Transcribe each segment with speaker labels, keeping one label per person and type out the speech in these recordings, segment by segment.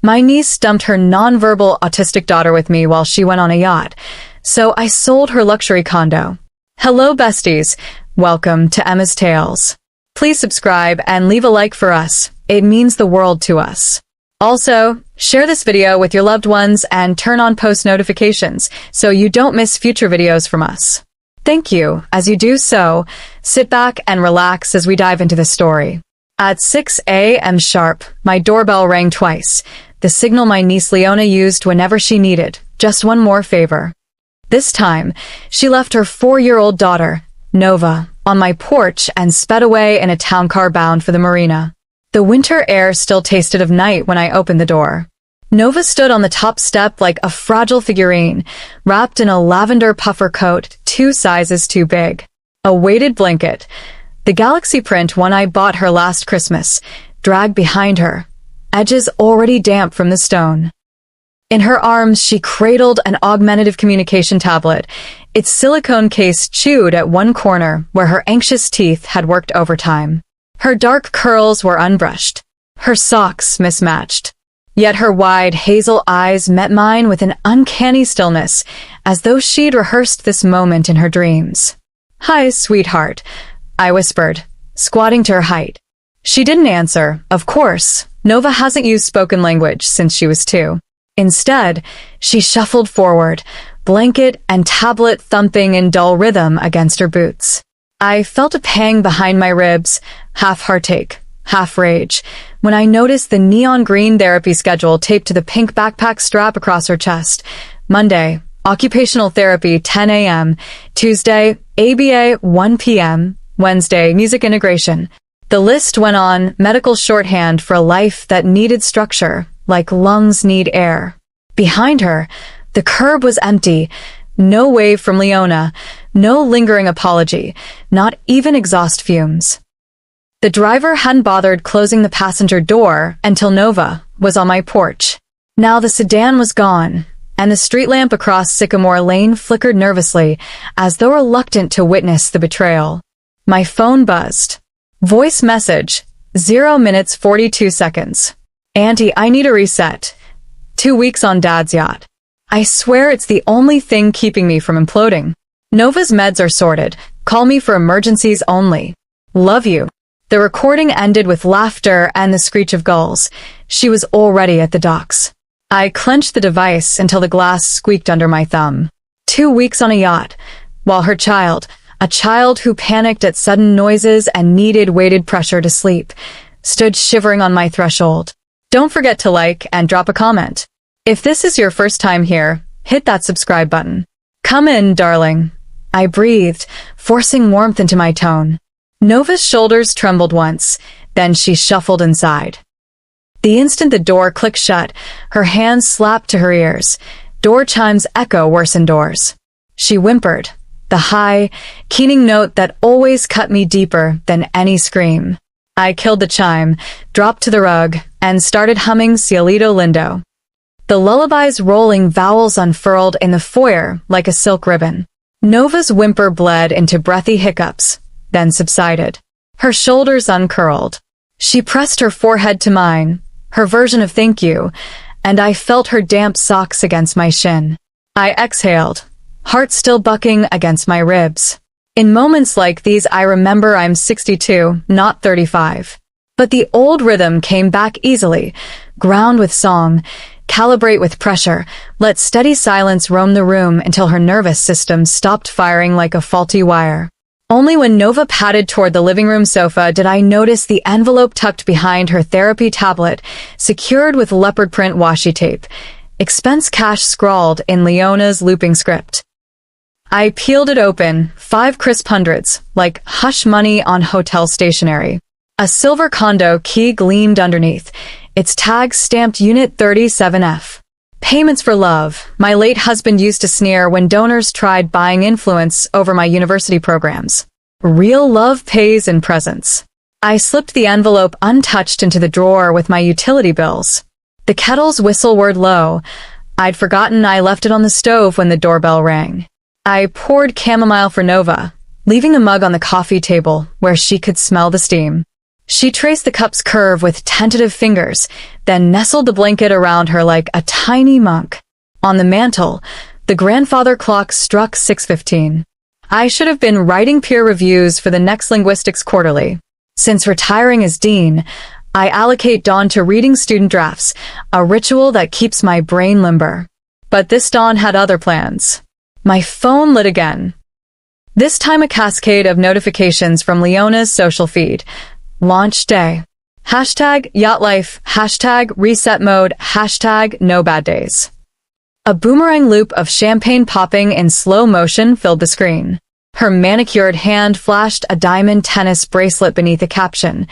Speaker 1: My niece dumped her nonverbal autistic daughter with me while she went on a yacht, so I sold her luxury condo. Hello, besties. Welcome to Emma's Tales. Please subscribe and leave a like for us. It means the world to us. Also, share this video with your loved ones and turn on post notifications so you don't miss future videos from us. Thank you. As you do so, sit back and relax as we dive into the story. At 6 a.m. sharp, my doorbell rang twice, the signal my niece Leona used whenever she needed just one more favor. This time, she left her 4-year-old daughter, Nova, on my porch and sped away in a town car bound for the marina. The winter air still tasted of night when I opened the door. Nova stood on the top step like a fragile figurine, wrapped in a lavender puffer coat 2 sizes too big. A weighted blanket, the galaxy print one I bought her last Christmas, dragged behind her, edges already damp from the stone. In her arms, she cradled an augmentative communication tablet, its silicone case chewed at one corner where her anxious teeth had worked overtime. Her dark curls were unbrushed, her socks mismatched. Yet her wide hazel eyes met mine with an uncanny stillness, as though she'd rehearsed this moment in her dreams. "Hi, sweetheart," I whispered, squatting to her height. She didn't answer, of course. Nova hasn't used spoken language since she was 2. Instead, she shuffled forward, blanket and tablet thumping in dull rhythm against her boots. I felt a pang behind my ribs, half heartache, half rage, when I noticed the neon green therapy schedule taped to the pink backpack strap across her chest. Monday, occupational therapy 10 a.m., Tuesday, ABA 1 p.m., Wednesday, music integration. The list went on, medical shorthand for a life that needed structure, like lungs need air. Behind her, the curb was empty. No wave from Leona, no lingering apology, not even exhaust fumes. The driver hadn't bothered closing the passenger door until Nova was on my porch. Now the sedan was gone, and the street lamp across Sycamore Lane flickered nervously, as though reluctant to witness the betrayal. My phone buzzed. Voice message, 0 minutes 42 seconds. Auntie, I need a reset. 2 weeks on Dad's yacht. I swear it's the only thing keeping me from imploding. Nova's meds are sorted. Call me for emergencies only. Love you. The recording ended with laughter and the screech of gulls. She was already at the docks. I clenched the device until the glass squeaked under my thumb. 2 weeks on a yacht, while her child, a child who panicked at sudden noises and needed weighted pressure to sleep, stood shivering on my threshold. Don't forget to like and drop a comment. If this is your first time here, hit that subscribe button. Come in, darling. I breathed, forcing warmth into my tone. Nova's shoulders trembled once, then she shuffled inside. The instant the door clicked shut, her hands slapped to her ears. Door chimes echo worse indoors. She whimpered, the high, keening note that always cut me deeper than any scream. I killed the chime, dropped to the rug, and started humming Cielito Lindo. The lullaby's rolling vowels unfurled in the foyer like a silk ribbon. Nova's whimper bled into breathy hiccups, then subsided. Her shoulders uncurled. She pressed her forehead to mine, her version of thank you, and I felt her damp socks against my shin. I exhaled, heart still bucking against my ribs. In moments like these I remember I'm 62, not 35. But the old rhythm came back easily, ground with song, calibrate with pressure, let steady silence roam the room until her nervous system stopped firing like a faulty wire. Only when Nova padded toward the living room sofa did I notice the envelope tucked behind her therapy tablet, secured with leopard print washi tape, expense cash scrawled in Leona's looping script. I peeled it open, 5 crisp hundreds, like hush money on hotel stationery. A silver condo key gleamed underneath, its tag stamped Unit 37F. Payments for love, my late husband used to sneer when donors tried buying influence over my university programs. Real love pays in presents. I slipped the envelope untouched into the drawer with my utility bills. The kettle's whistle whirred low. I'd forgotten I left it on the stove when the doorbell rang. I poured chamomile for Nova, leaving the mug on the coffee table where she could smell the steam. She traced the cup's curve with tentative fingers, then nestled the blanket around her like a tiny monk. On the mantel, the grandfather clock struck 6:15. I should have been writing peer reviews for the next linguistics quarterly. Since retiring as dean, I allocate dawn to reading student drafts, a ritual that keeps my brain limber. But this dawn had other plans. My phone lit again. This time a cascade of notifications from Leona's social feed. Launch day. Hashtag yacht life, hashtag reset mode, hashtag no bad days. A boomerang loop of champagne popping in slow motion filled the screen. Her manicured hand flashed a diamond tennis bracelet beneath a caption,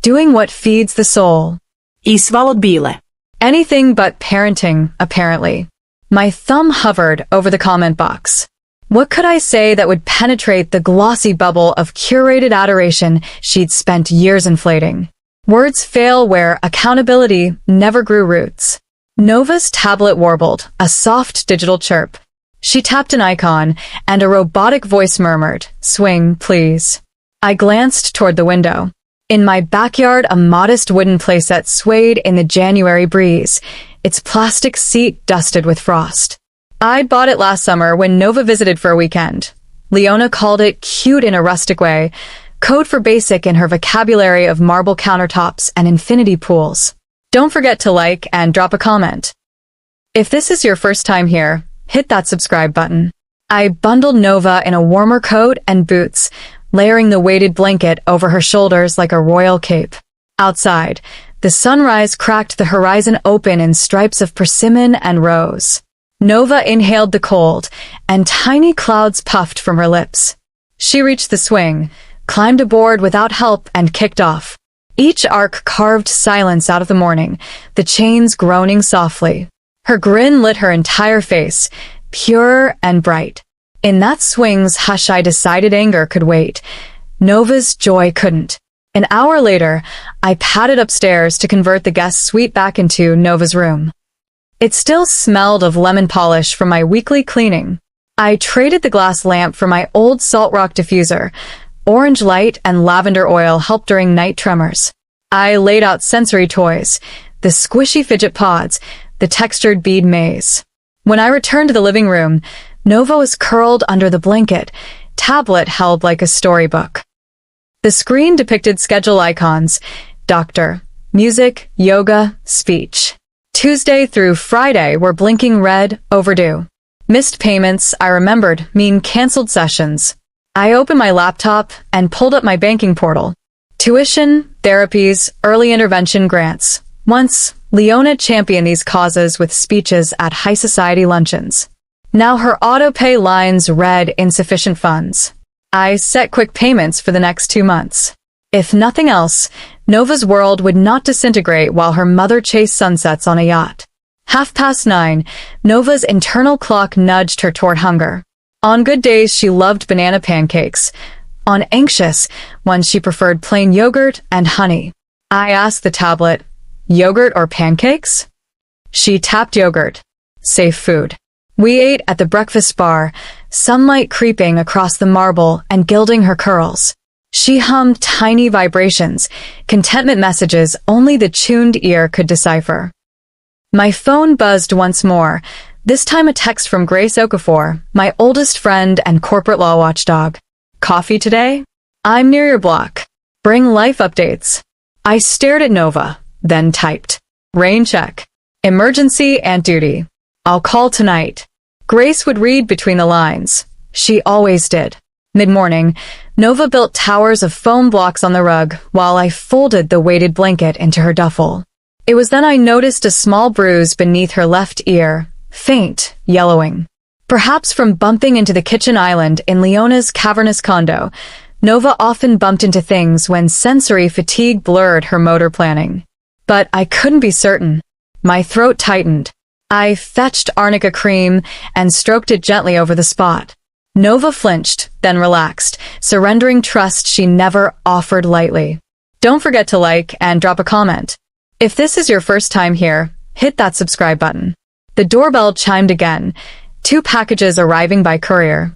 Speaker 1: doing what feeds the soul.
Speaker 2: Isvalot bile.
Speaker 1: Anything but parenting, apparently. My thumb hovered over the comment box. What could I say that would penetrate the glossy bubble of curated adoration she'd spent years inflating? Words fail where accountability never grew roots. Nova's tablet warbled, a soft digital chirp. She tapped an icon, and a robotic voice murmured, "Swing, please." I glanced toward the window. In my backyard, a modest wooden playset swayed in the January breeze, its plastic seat dusted with frost. I'd bought it last summer when Nova visited for a weekend. Leona called it cute in a rustic way, code for basic in her vocabulary of marble countertops and infinity pools. Don't forget to like and drop a comment. If this is your first time here, hit that subscribe button. I bundled Nova in a warmer coat and boots, layering the weighted blanket over her shoulders like a royal cape. Outside, the sunrise cracked the horizon open in stripes of persimmon and rose. Nova inhaled the cold, and tiny clouds puffed from her lips. She reached the swing, climbed aboard without help, and kicked off. Each arc carved silence out of the morning, the chains groaning softly. Her grin lit her entire face, pure and bright. In that swing's hush I decided anger could wait. Nova's joy couldn't. An hour later, I padded upstairs to convert the guest suite back into Nova's room. It still smelled of lemon polish from my weekly cleaning. I traded the glass lamp for my old salt rock diffuser. Orange light and lavender oil helped during night tremors. I laid out sensory toys, the squishy fidget pods, the textured bead maze. When I returned to the living room, Nova was curled under the blanket, tablet held like a storybook. The screen depicted schedule icons, doctor, music, yoga, speech. Tuesday through Friday were blinking red, overdue. Missed payments, I remembered, mean canceled sessions. I opened my laptop and pulled up my banking portal. Tuition, therapies, early intervention grants. Once, Leona championed these causes with speeches at high society luncheons. Now her auto-pay lines read insufficient funds. I set quick payments for the next 2 months. If nothing else, Nova's world would not disintegrate while her mother chased sunsets on a yacht. 9:30, Nova's internal clock nudged her toward hunger. On good days, she loved banana pancakes. On anxious ones, she preferred plain yogurt and honey. I asked the tablet, "Yogurt or pancakes?" She tapped yogurt. Safe food. We ate at the breakfast bar, sunlight creeping across the marble and gilding her curls. She hummed tiny vibrations, contentment messages only the tuned ear could decipher. My phone buzzed once more, this time a text from Grace Okafor, my oldest friend and corporate law watchdog. "Coffee today? I'm near your block. Bring life updates." I stared at Nova, then typed. Rain check. Emergency and duty. I'll call tonight. Grace would read between the lines. She always did. Mid-morning, Nova built towers of foam blocks on the rug while I folded the weighted blanket into her duffel. It was then I noticed a small bruise beneath her left ear, faint, yellowing. Perhaps from bumping into the kitchen island in Leona's cavernous condo, Nova often bumped into things when sensory fatigue blurred her motor planning. But I couldn't be certain. My throat tightened. I fetched arnica cream and stroked it gently over the spot. Nova flinched, then relaxed, surrendering trust she never offered lightly. Don't forget to like and drop a comment. If this is your first time here, hit that subscribe button. The doorbell chimed again, 2 packages arriving by courier.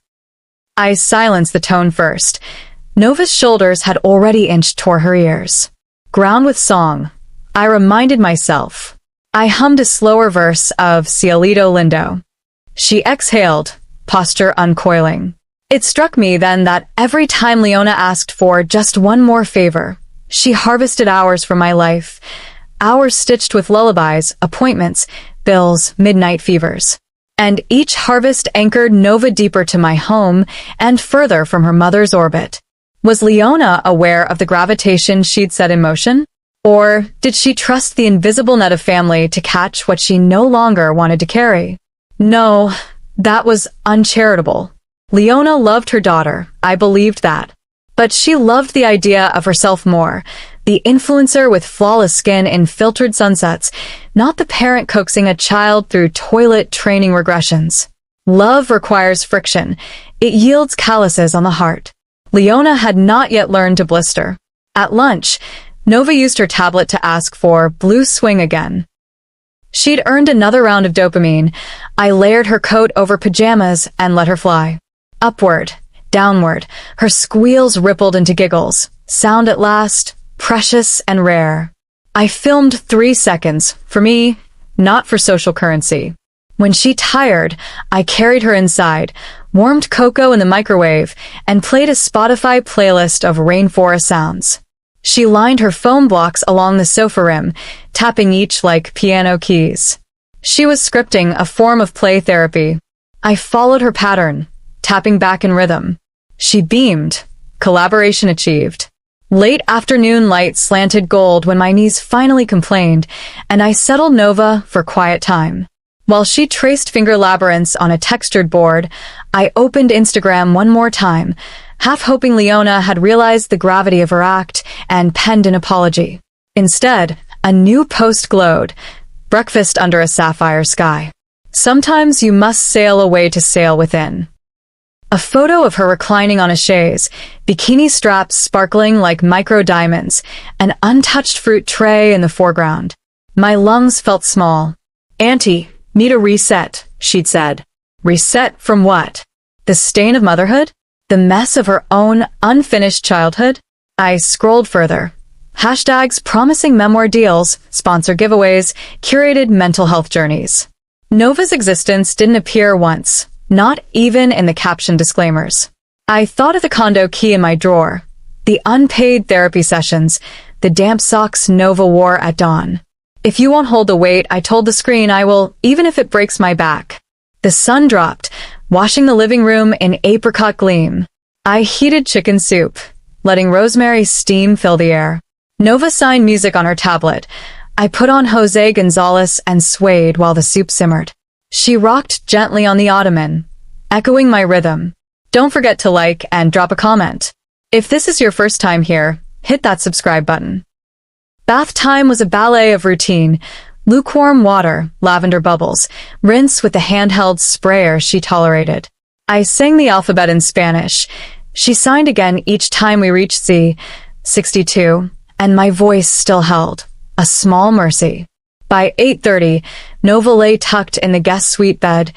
Speaker 1: I silenced the tone first. Nova's shoulders had already inched toward her ears. Ground with song. I reminded myself. I hummed a slower verse of Cielito Lindo. She exhaled, posture uncoiling. It struck me then that every time Leona asked for just one more favor, she harvested hours from my life. Hours stitched with lullabies, appointments, bills, midnight fevers. And each harvest anchored Nova deeper to my home and further from her mother's orbit. Was Leona aware of the gravitation she'd set in motion? Or did she trust the invisible net of family to catch what she no longer wanted to carry? No, that was uncharitable. Leona loved her daughter, I believed that. But she loved the idea of herself more, the influencer with flawless skin in filtered sunsets, not the parent coaxing a child through toilet training regressions. Love requires friction. It yields calluses on the heart. Leona had not yet learned to blister. At lunch, Nova used her tablet to ask for Blue Swing again. She'd earned another round of dopamine. I layered her coat over pajamas and let her fly. Upward, downward, her squeals rippled into giggles. Sound at last, precious and rare. I filmed 3 seconds, for me, not for social currency. When she tired, I carried her inside, warmed cocoa in the microwave, and played a Spotify playlist of rainforest sounds. She lined her foam blocks along the sofa rim, tapping each like piano keys. She was scripting a form of play therapy. I followed her pattern, tapping back in rhythm. She beamed. Collaboration achieved. Late afternoon light slanted gold when my knees finally complained, and I settled Nova for quiet time. While she traced finger labyrinths on a textured board, I opened Instagram one more time, half hoping Leona had realized the gravity of her act and penned an apology. Instead, a new post glowed, breakfast under a sapphire sky. Sometimes you must sail away to sail within. A photo of her reclining on a chaise, bikini straps sparkling like micro diamonds, an untouched fruit tray in the foreground. My lungs felt small. "Auntie, need a reset," she'd said. Reset from what? The stain of motherhood? The mess of her own unfinished childhood? I scrolled further. Hashtags promising memoir deals, sponsor giveaways, curated mental health journeys. Nova's existence didn't appear once, not even in the caption disclaimers. I thought of the condo key in my drawer, the unpaid therapy sessions, the damp socks Nova wore at dawn. If you won't hold the weight, I told the screen, I will, even if it breaks my back. The sun dropped, washing the living room in apricot gleam. I heated chicken soup, letting rosemary steam fill the air. Nova signed music on her tablet. I put on Jose Gonzalez and swayed while the soup simmered. She rocked gently on the ottoman, echoing my rhythm. Don't forget to like and drop a comment. If this is your first time here, hit that subscribe button. Bath time was a ballet of routine. Lukewarm water, lavender bubbles, rinse with the handheld sprayer she tolerated. I sang the alphabet in Spanish. She signed again each time we reached C62, and my voice still held. A small mercy. By 8:30, Nova lay tucked in the guest suite bed,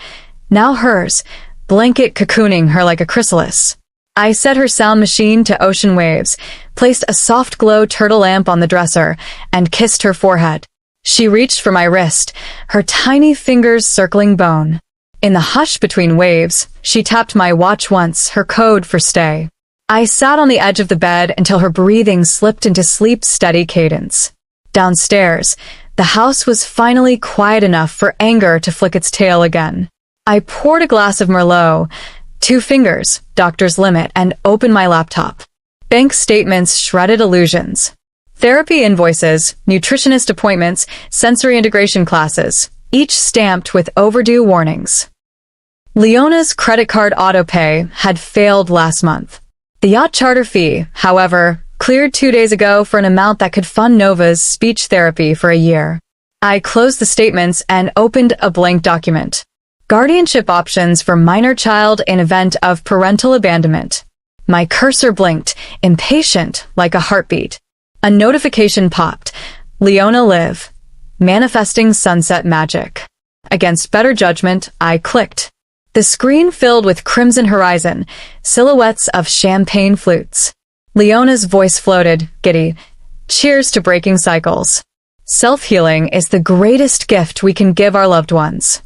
Speaker 1: now hers, blanket cocooning her like a chrysalis. I set her sound machine to ocean waves, placed a soft glow turtle lamp on the dresser, and kissed her forehead. She reached for my wrist, her tiny fingers circling bone. In the hush between waves, she tapped my watch once, her code for stay. I sat on the edge of the bed until her breathing slipped into sleep's steady cadence. Downstairs, the house was finally quiet enough for anger to flick its tail again. I poured a glass of Merlot, 2 fingers, doctor's limit, and opened my laptop. Bank statements shredded illusions. Therapy invoices, nutritionist appointments, sensory integration classes, each stamped with overdue warnings. Leona's credit card autopay had failed last month. The yacht charter fee, however, cleared 2 days ago for an amount that could fund Nova's speech therapy for a year. I closed the statements and opened a blank document. Guardianship options for minor child in event of parental abandonment. My cursor blinked, impatient like a heartbeat. A notification popped. Leona live. Manifesting sunset magic. Against better judgment, I clicked. The screen filled with crimson horizon, silhouettes of champagne flutes. Leona's voice floated, giddy. Cheers to breaking cycles. Self-healing is the greatest gift we can give our loved ones.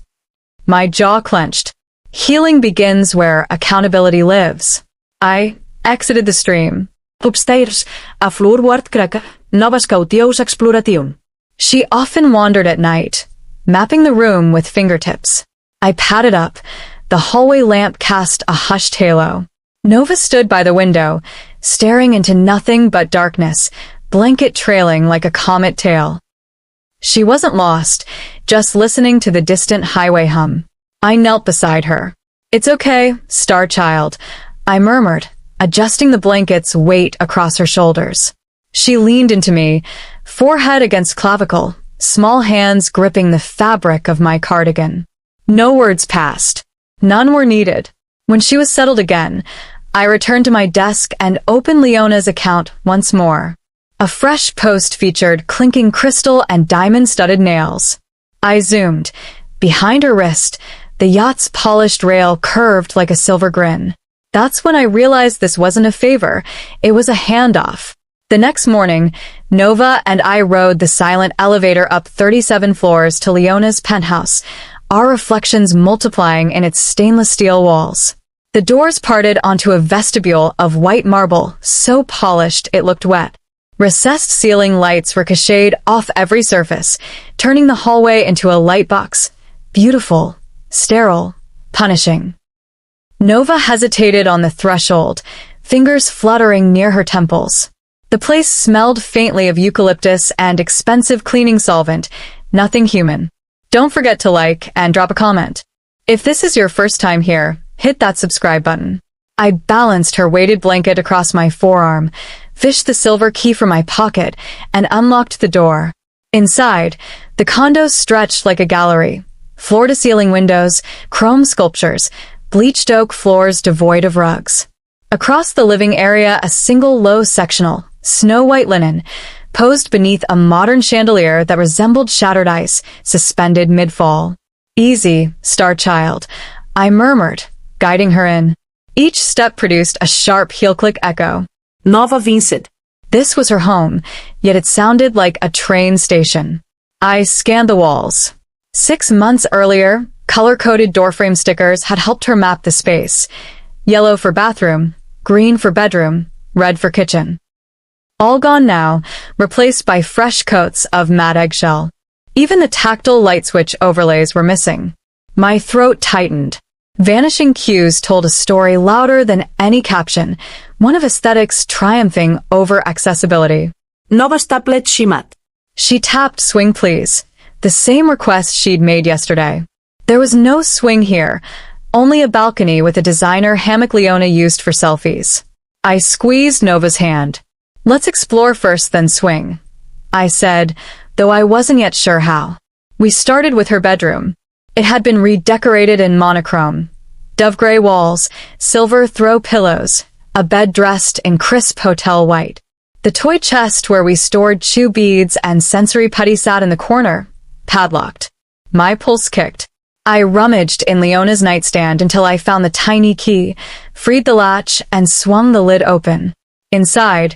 Speaker 1: My jaw clenched. Healing begins where accountability lives. I exited the stream.
Speaker 2: Upstairs, a flor wart crec, noves cautius exploration.
Speaker 1: She often wandered at night, mapping the room with fingertips. I padded up. The hallway lamp cast a hushed halo. Nova stood by the window, staring into nothing but darkness, blanket trailing like a comet tail. She wasn't lost, just listening to the distant highway hum. I knelt beside her. "It's okay, star child," I murmured, adjusting the blanket's weight across her shoulders. She leaned into me, forehead against clavicle, small hands gripping the fabric of my cardigan. No words passed. None were needed. When she was settled again, I returned to my desk and opened Leona's account once more. A fresh post featured clinking crystal and diamond-studded nails. I zoomed. Behind her wrist, the yacht's polished rail curved like a silver grin. That's when I realized this wasn't a favor, it was a handoff. The next morning, Nova and I rode the silent elevator up 37 floors to Leona's penthouse, our reflections multiplying in its stainless steel walls. The doors parted onto a vestibule of white marble, so polished it looked wet. Recessed ceiling lights ricocheted off every surface, turning the hallway into a light box. Beautiful, sterile, punishing. Nova hesitated on the threshold, fingers fluttering near her temples. The place smelled faintly of eucalyptus and expensive cleaning solvent, nothing human. Don't forget to like and drop a comment. If this is your first time here, hit that subscribe button. I balanced her weighted blanket across my forearm, fished the silver key from my pocket, and unlocked the door. Inside, the condo stretched like a gallery. Floor-to-ceiling windows, chrome sculptures, bleached oak floors devoid of rugs. Across the living area, a single low sectional, snow-white linen, posed beneath a modern chandelier that resembled shattered ice, suspended mid-fall. "Easy, star child," I murmured, guiding her in. Each step produced a sharp heel-click echo.
Speaker 2: Nova Vincent.
Speaker 1: This was her home, yet it sounded like a train station. I scanned the walls. 6 months earlier, color-coded doorframe stickers had helped her map the space. Yellow for bathroom, green for bedroom, red for kitchen. All gone now, replaced by fresh coats of matte eggshell. Even the tactile light switch overlays were missing. My throat tightened. Vanishing cues told a story louder than any caption, one of aesthetics triumphing over accessibility.
Speaker 2: Nova staplet shimat.
Speaker 1: She tapped swing please, the same request she'd made yesterday. There was no swing here, only a balcony with a designer hammock Leona used for selfies. I squeezed Nova's hand. "Let's explore first, then swing," I said, though I wasn't yet sure how. We started with her bedroom. It had been redecorated in monochrome. Dove gray walls, silver throw pillows, a bed dressed in crisp hotel white. The toy chest where we stored chew beads and sensory putty sat in the corner, padlocked. My pulse kicked. I rummaged in Leona's nightstand until I found the tiny key, freed the latch, and swung the lid open. Inside,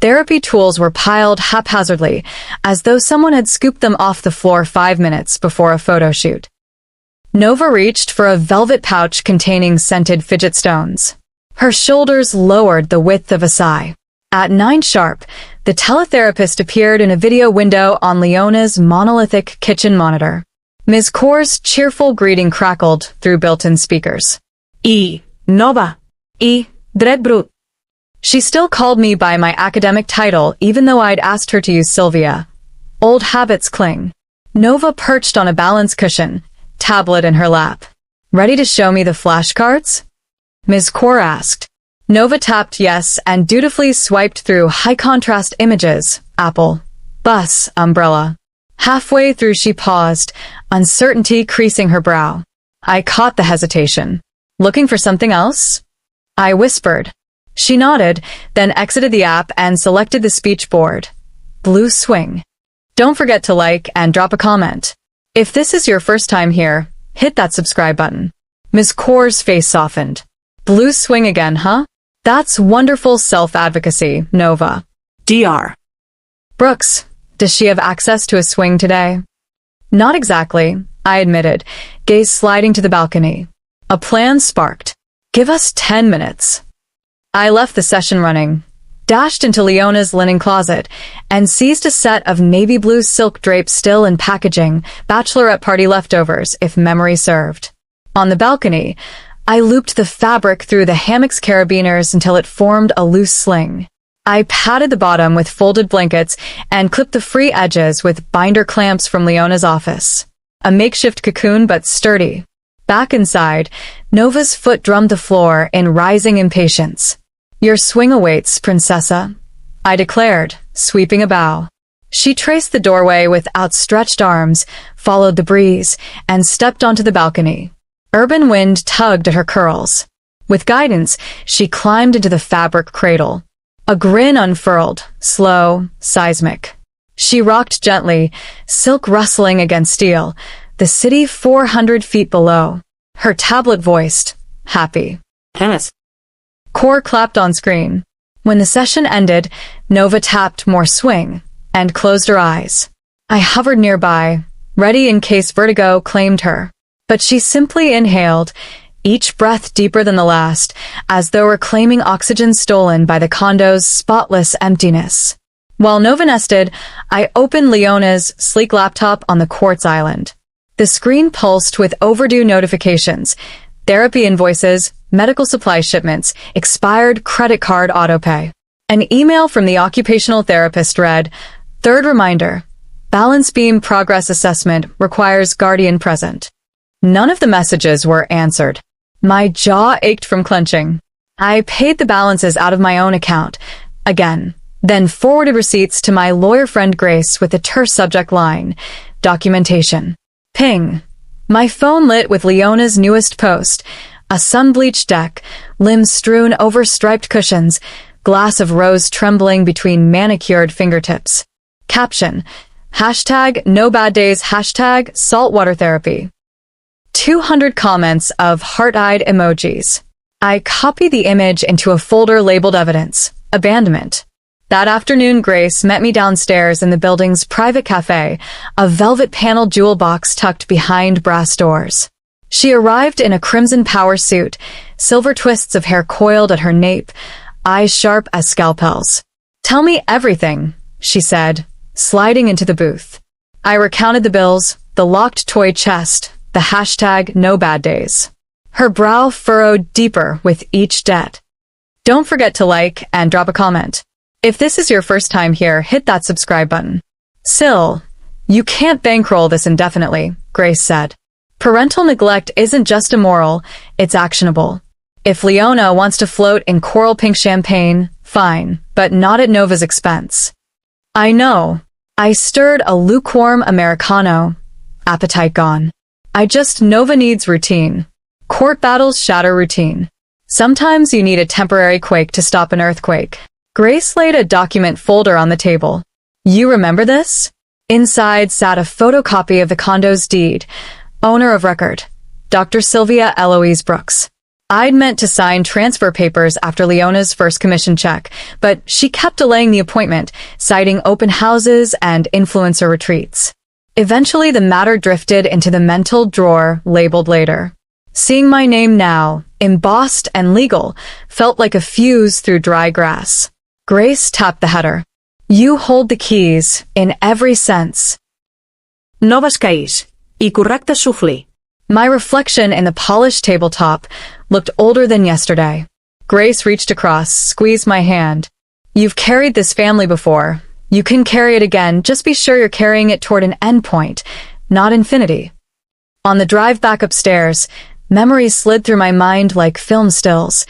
Speaker 1: therapy tools were piled haphazardly, as though someone had scooped them off the floor 5 minutes before a photo shoot. Nova reached for a velvet pouch containing scented fidget stones. Her shoulders lowered the width of a sigh. At 9 sharp, the teletherapist appeared in a video window on Leona's monolithic kitchen monitor. Ms. Kaur's cheerful greeting crackled through built-in speakers.
Speaker 2: Nova.
Speaker 1: Dreadbrut. She still called me by my academic title even though I'd asked her to use Sylvia. Old habits cling. Nova perched on a balance cushion, tablet in her lap. "Ready to show me the flashcards?" Ms. Kaur asked. Nova tapped yes and dutifully swiped through high-contrast images, apple, bus, umbrella. Halfway through she paused, uncertainty creasing her brow. I caught the hesitation. "Looking for something else?" I whispered. She nodded, then exited the app and selected the speech board. Blue swing. Don't forget to like and drop a comment. If this is your first time here, hit that subscribe button. Ms. Kaur's face softened. Blue swing again, huh? That's wonderful self-advocacy, Nova.
Speaker 2: Dr.
Speaker 1: Brooks, does she have access to a swing today? Not exactly, I admitted, gaze sliding to the balcony. A plan sparked. Give us 10 minutes. I left the session running, dashed into Leona's linen closet, and seized a set of navy blue silk drapes still in packaging, bachelorette party leftovers, if memory served. On the balcony, I looped the fabric through the hammock's carabiners until it formed a loose sling. I padded the bottom with folded blankets and clipped the free edges with binder clamps from Leona's office. A makeshift cocoon, but sturdy. Back inside, Nova's foot drummed the floor in rising impatience. Your swing awaits, Princessa, I declared, sweeping a bow. She traced the doorway with outstretched arms, followed the breeze, and stepped onto the balcony. Urban wind tugged at her curls. With guidance, she climbed into the fabric cradle. A grin unfurled, slow, seismic. She rocked gently, silk rustling against steel, the city 400 feet below. Her tablet voiced, happy.
Speaker 2: Tennis.
Speaker 1: Core clapped on screen. When the session ended, Nova tapped more swing and closed her eyes. I hovered nearby, ready in case vertigo claimed her. But she simply inhaled, each breath deeper than the last, as though reclaiming oxygen stolen by the condo's spotless emptiness. While Nova nested, I opened Leona's sleek laptop on the quartz island. The screen pulsed with overdue notifications, therapy invoices, medical supply shipments, expired credit card autopay. An email from the occupational therapist read, "Third reminder, balance beam progress assessment requires guardian present." None of the messages were answered. My jaw ached from clenching. I paid the balances out of my own account, again, then forwarded receipts to my lawyer friend Grace with a terse subject line, documentation. Ping. My phone lit with Leona's newest post, a sun-bleached deck, limbs strewn over striped cushions, glass of rose trembling between manicured fingertips. Caption, #NoBadDays, #saltwater therapy. 200 comments of heart-eyed emojis. I copied the image into a folder labeled evidence, abandonment. That afternoon, Grace met me downstairs in the building's private cafe, a velvet panel jewel box tucked behind brass doors. She arrived in a crimson power suit, silver twists of hair coiled at her nape, eyes sharp as scalpels. "Tell me everything," she said, sliding into the booth. I recounted the bills, the locked toy chest, the #NoBadDays. Her brow furrowed deeper with each debt. Don't forget to like and drop a comment. If this is your first time here, hit that subscribe button. Sil, you can't bankroll this indefinitely, Grace said. Parental neglect isn't just immoral, it's actionable. If Leona wants to float in coral pink champagne, fine, but not at Nova's expense. I know. I stirred a lukewarm Americano. Appetite gone. Nova needs routine. Court battles shatter routine. Sometimes you need a temporary quake to stop an earthquake. Grace laid a document folder on the table. You remember this? Inside sat a photocopy of the condo's deed. Owner of record, Dr. Sylvia Eloise Brooks. I'd meant to sign transfer papers after Leona's first commission check, but she kept delaying the appointment, citing open houses and influencer retreats. Eventually, the matter drifted into the mental drawer labeled later. Seeing my name now, embossed and legal, felt like a fuse through dry grass. Grace tapped the header. You hold the keys, in every sense.
Speaker 2: Noves keys. I correcte soufflé.
Speaker 1: My reflection in the polished tabletop looked older than yesterday. Grace reached across, squeezed my hand. You've carried this family before. You can carry it again, just be sure you're carrying it toward an endpoint, not infinity. On the drive back upstairs, memories slid through my mind like film stills.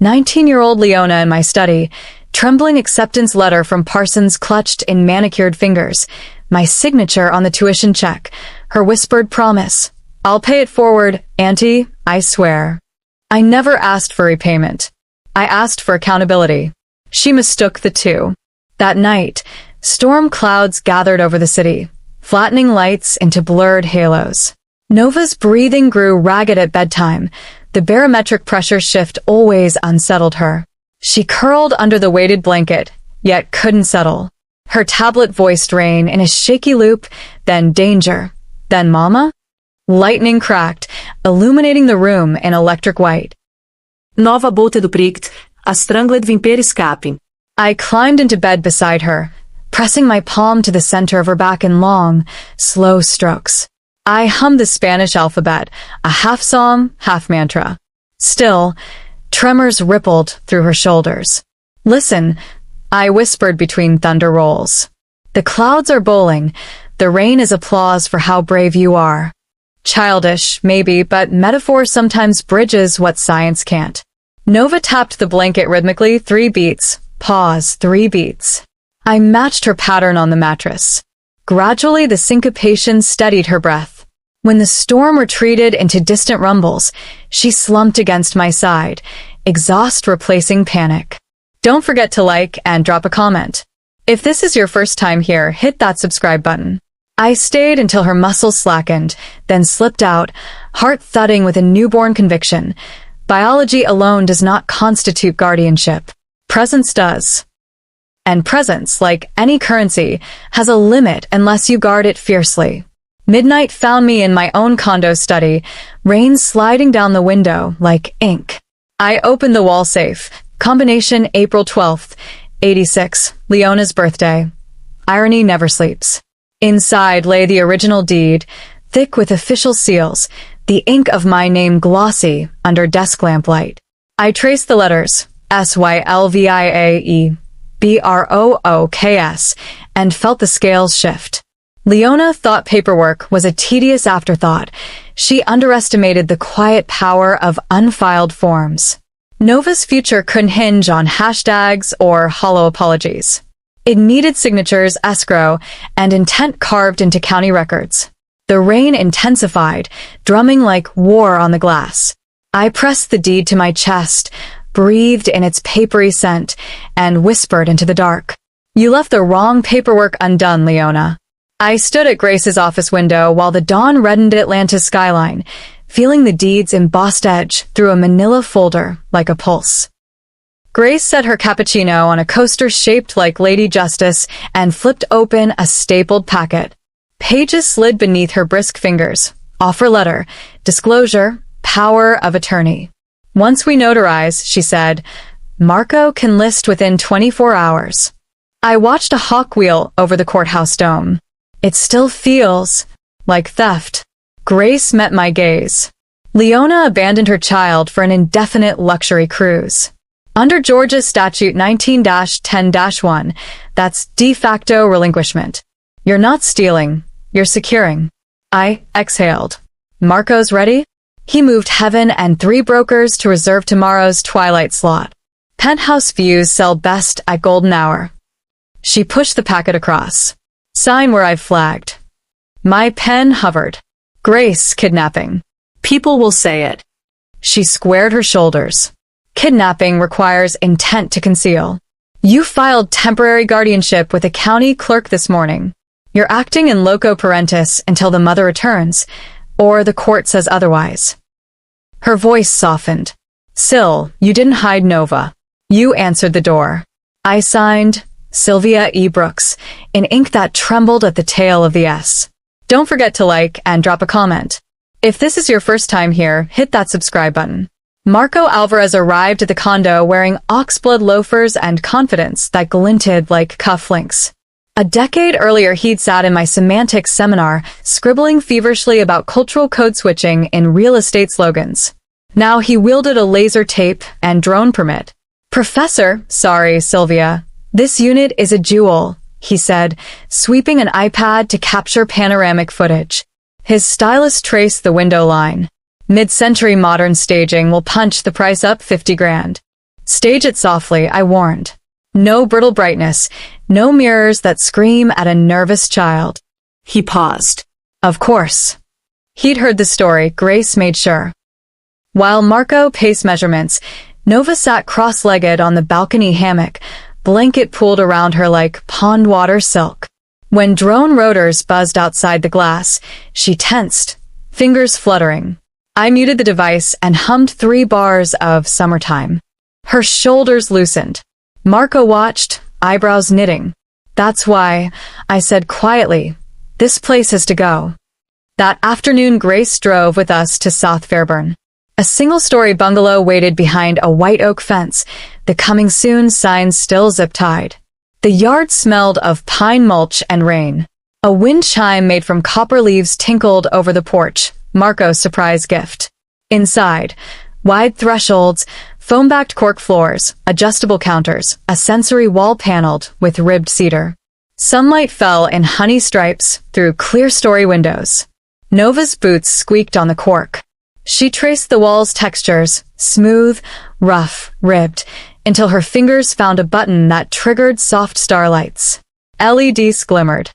Speaker 1: 19-year-old Leona in my study, trembling acceptance letter from Parsons clutched in manicured fingers, my signature on the tuition check, her whispered promise. I'll pay it forward, Auntie, I swear. I never asked for repayment. I asked for accountability. She mistook the two. That night, storm clouds gathered over the city, flattening lights into blurred halos. Nova's breathing grew ragged at bedtime. The barometric pressure shift always unsettled her. She curled under the weighted blanket, yet couldn't settle. Her tablet voiced Rain in a shaky loop, then Danger, then Mama? Lightning cracked, illuminating the room in electric white.
Speaker 2: Nova bota do prikt, a strangled vimper escape.
Speaker 1: I climbed into bed beside her, pressing my palm to the center of her back in long, slow strokes. I hummed the Spanish alphabet, a half psalm, half mantra. Still, tremors rippled through her shoulders. Listen, I whispered between thunder rolls. The clouds are bowling. The rain is applause for how brave you are. Childish, maybe, but metaphor sometimes bridges what science can't. Nova tapped the blanket rhythmically 3 beats. Pause, 3 beats. I matched her pattern on the mattress. Gradually, the syncopation steadied her breath. When the storm retreated into distant rumbles, she slumped against my side, exhaust replacing panic. Don't forget to like and drop a comment. If this is your first time here, hit that subscribe button. I stayed until her muscles slackened, then slipped out, heart thudding with a newborn conviction. Biology alone does not constitute guardianship. Presence does. And presence, like any currency, has a limit unless you guard it fiercely. Midnight found me in my own condo study, rain sliding down the window like ink. I opened the wall safe. Combination April 12th, 86, Leona's birthday. Irony never sleeps. Inside lay the original deed, thick with official seals, the ink of my name glossy under desk lamplight. I traced the letters, SYLVIAE, BROOKS, and felt the scales shift. Leona thought paperwork was a tedious afterthought. She underestimated the quiet power of unfiled forms. Nova's future couldn't hinge on hashtags or hollow apologies. It needed signatures, escrow, and intent carved into county records. The rain intensified, drumming like war on the glass. I pressed the deed to my chest, breathed in its papery scent, and whispered into the dark. You left the wrong paperwork undone, Leona. I stood at Grace's office window while the dawn reddened Atlanta's skyline, feeling the deed's embossed edge through a manila folder like a pulse. Grace set her cappuccino on a coaster shaped like Lady Justice and flipped open a stapled packet. Pages slid beneath her brisk fingers. Offer letter, disclosure, power of attorney. Once we notarize, she said, Marco can list within 24 hours. I watched a hawk wheel over the courthouse dome. It still feels like theft. Grace met my gaze. Leona abandoned her child for an indefinite luxury cruise. Under Georgia's statute 19-10-1, that's de facto relinquishment. You're not stealing, you're securing. I exhaled. Marco's ready? He moved heaven and 3 brokers to reserve tomorrow's twilight slot. Penthouse views sell best at golden hour. She pushed the packet across. Sign where I've flagged. My pen hovered. Grace, kidnapping.
Speaker 2: People will say it.
Speaker 1: She squared her shoulders. Kidnapping requires intent to conceal. You filed temporary guardianship with a county clerk this morning. You're acting in loco parentis until the mother returns, or the court says otherwise. Her voice softened. Sil, you didn't hide Nova. You answered the door. I signed Sylvia E. Brooks, in ink that trembled at the tail of the S. Don't forget to like and drop a comment. If this is your first time here, hit that subscribe button. Marco Alvarez arrived at the condo wearing oxblood loafers and confidence that glinted like cufflinks. A decade earlier, he'd sat in my semantics seminar, scribbling feverishly about cultural code switching in real estate slogans. Now he wielded a laser tape and drone permit. Professor, sorry, Sylvia. This unit is a jewel, he said, sweeping an iPad to capture panoramic footage. His stylus traced the window line. Mid-century modern staging will punch the price up 50 grand. Stage it softly, I warned. No brittle brightness, no mirrors that scream at a nervous child.
Speaker 2: He paused.
Speaker 1: Of course. He'd heard the story, Grace made sure. While Marco paced measurements, Nova sat cross-legged on the balcony hammock, blanket pulled around her like pond water silk. When drone rotors buzzed outside the glass, she tensed, fingers fluttering. I muted the device and hummed 3 bars of Summertime. Her shoulders loosened. Marco watched, eyebrows knitting. That's why, I said quietly, this place has to go. That afternoon, Grace drove with us to South Fairburn. A single-story bungalow waited behind a white oak fence, the coming soon sign still zip-tied. The yard smelled of pine mulch and rain. A wind chime made from copper leaves tinkled over the porch, Marco's surprise gift. Inside, wide thresholds, foam-backed cork floors, adjustable counters, a sensory wall paneled with ribbed cedar. Sunlight fell in honey stripes through clear story windows. Nova's boots squeaked on the cork. She traced the wall's textures, smooth, rough, ribbed, until her fingers found a button that triggered soft starlights. LEDs glimmered.